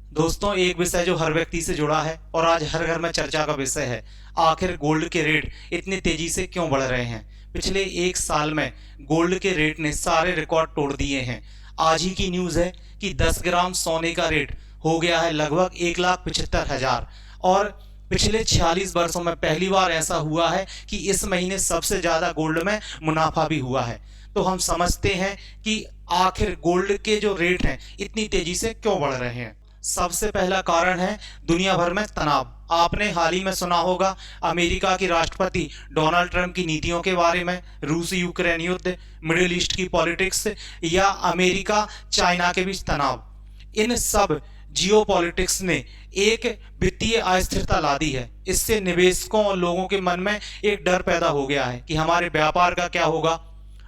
दोस्तों, एक विषय जो हर व्यक्ति से जुड़ा है और आज हर घर में चर्चा का विषय है। आखिर गोल्ड के रेट इतनी तेजी से क्यों बढ़ रहे हैं? पिछले एक साल में गोल्ड के रेट ने सारे रिकॉर्ड तोड़ दिए हैं। आज ही की न्यूज़ है कि 10 ग्राम सोने का रेट हो गया है लगभग 1,75,000 और पिछले 46 वर्षों में पहली बार ऐसा हुआ है कि इस महीने सबसे ज़्यादा गोल्ड में मुनाफा भी हुआ है। तो हम समझते हैं कि आखिर गोल्ड के जो रेट हैं इतनी तेजी से क्यों बढ़ रहे हैं। सबसे पहला कारण है दुनिया भर में तनाव। आपने हाल ही में सुना होगा अमेरिका के राष्ट्रपति डोनाल्ड ट्रंप की नीतियों के बारे में, रूस यूक्रेन युद्ध, मिडिल ईस्ट की पॉलिटिक्स या अमेरिका चाइना के बीच तनाव। इन सब जियोपॉलिटिक्स ने एक वित्तीय अस्थिरता ला दी है। इससे निवेशकों और लोगों के मन में एक डर पैदा हो गया है कि हमारे व्यापार का क्या होगा,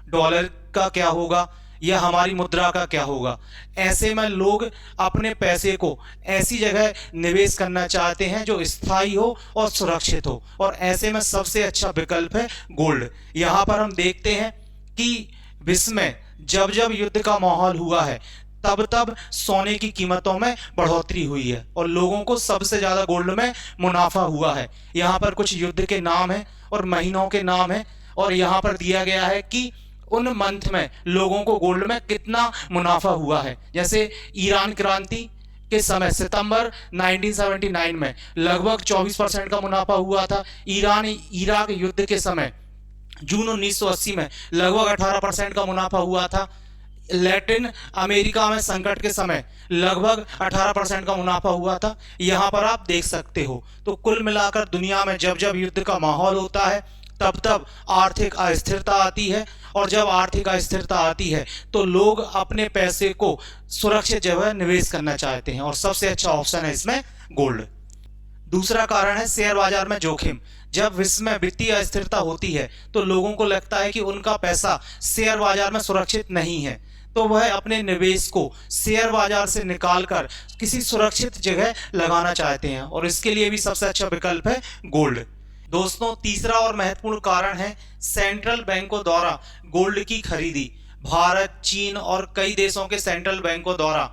डॉलर का क्या होगा या हमारी मुद्रा का क्या होगा। ऐसे में लोग अपने पैसे को ऐसी जगह निवेश करना चाहते हैं जो स्थायी हो और सुरक्षित हो, और ऐसे में सबसे अच्छा विकल्प है गोल्ड। यहाँ पर हम देखते हैं कि विश्व में जब जब युद्ध का माहौल हुआ है तब तब सोने की कीमतों में बढ़ोतरी हुई है और लोगों को सबसे ज्यादा गोल्ड में मुनाफा हुआ है। यहाँ पर कुछ युद्ध के नाम हैं और महीनों के नाम हैं और यहाँ पर दिया गया है कि उन मंथ में लोगों को गोल्ड में कितना मुनाफा हुआ है। जैसे ईरान क्रांति के समय सितंबर 1979 में लगभग 24% का मुनाफा हुआ था। ईरान इराक युद्ध के समय जून 1980 में लगभग 18% का मुनाफा हुआ था। लैटिन अमेरिका में संकट के समय लगभग 18% का मुनाफा हुआ था। यहाँ पर आप देख सकते हो। तो कुल मिलाकर दुनिया में जब जब युद्ध का माहौल होता है तब तब आर्थिक अस्थिरता आती है, और जब आर्थिक अस्थिरता आती है तो लोग अपने पैसे को सुरक्षित जगह निवेश करना चाहते हैं और सबसे अच्छा ऑप्शन है इसमें गोल्ड। दूसरा कारण है शेयर बाजार में जोखिम। जब विश्व में वित्तीय अस्थिरता होती है तो लोगों को लगता है कि उनका पैसा शेयर बाजार में सुरक्षित नहीं है, तो वह अपने निवेश को शेयर बाजार से निकालकर किसी सुरक्षित जगह लगाना चाहते हैं, और इसके लिए भी सबसे अच्छा विकल्प है गोल्ड। दोस्तों, तीसरा और महत्वपूर्ण कारण है सेंट्रल बैंकों द्वारा गोल्ड की खरीदी। भारत, चीन और कई देशों के सेंट्रल बैंकों द्वारा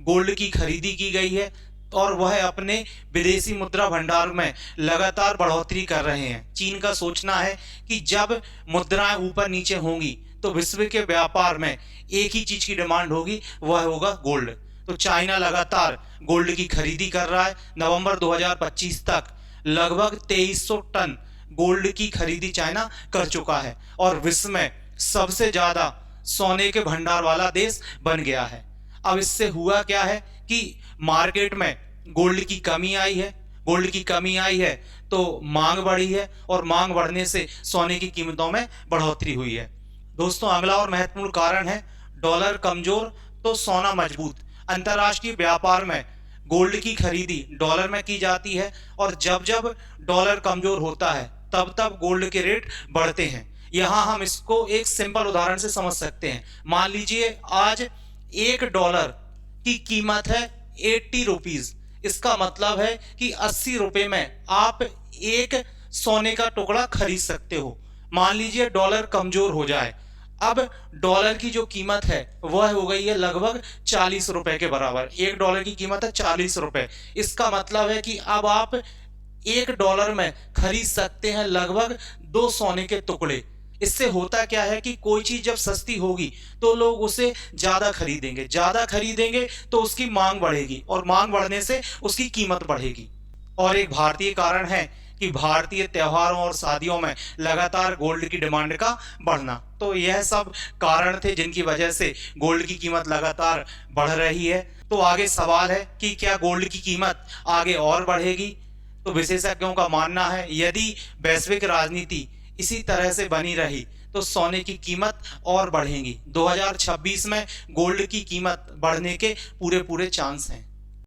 गोल्ड की खरीदी की गई है और वह अपने विदेशी मुद्रा भंडार में लगातार बढ़ोतरी कर रहे हैं। चीन का सोचना है कि जब मुद्राएं ऊपर नीचे होंगी तो विश्व के व्यापार में एक ही चीज की डिमांड होगी, वह होगा गोल्ड। तो चाइना लगातार गोल्ड की खरीदी कर रहा है। नवंबर 2025 तक लगभग 2300 टन गोल्ड की खरीदी चाइना कर चुका है और विश्व में सबसे ज्यादा सोने के भंडार वाला देश बन गया है। अब इससे हुआ क्या है कि मार्केट में गोल्ड की कमी आई है। गोल्ड की कमी आई है तो मांग बढ़ी है और मांग बढ़ने से सोने की कीमतों में बढ़ोतरी हुई है। दोस्तों, अगला और महत्वपूर्ण कारण है डॉलर कमजोर तो सोना मजबूत। अंतर्राष्ट्रीय व्यापार में गोल्ड की खरीदी डॉलर में की जाती है और जब जब डॉलर कमजोर होता है तब तब गोल्ड के रेट बढ़ते हैं। यहाँ हम इसको एक सिंपल उदाहरण से समझ सकते हैं। मान लीजिए आज $1 की कीमत है 80 रुपीज। इसका मतलब है कि 80 रुपए में आप एक सोने का टुकड़ा खरीद सकते हो। मान लीजिए डॉलर कमजोर हो जाए, अब डॉलर की जो कीमत है वह हो गई है लगभग 40 रुपए के बराबर। $1 की कीमत है 40 रुपए। इसका मतलब है कि अब आप $1 में खरीद सकते हैं लगभग 2 सोने के टुकड़े। इससे होता क्या है कि कोई चीज जब सस्ती होगी तो लोग उसे ज्यादा खरीदेंगे तो उसकी मांग बढ़ेगी और मांग बढ़ने से उसकी कीमत बढ़ेगी। और एक भारतीय कारण है कि भारतीय त्योहारों और शादियों में लगातार गोल्ड की डिमांड का बढ़ना। तो यह सब कारण थे जिनकी वजह से गोल्ड की कीमत लगातार बढ़ रही है। तो आगे सवाल है कि क्या गोल्ड की कीमत आगे और बढ़ेगी? तो विशेषज्ञों का मानना है यदि वैश्विक राजनीति इसी तरह से बनी रही तो सोने की कीमत और बढ़ेगी। 2026 में गोल्ड की कीमत बढ़ने के पूरे चांस हैं।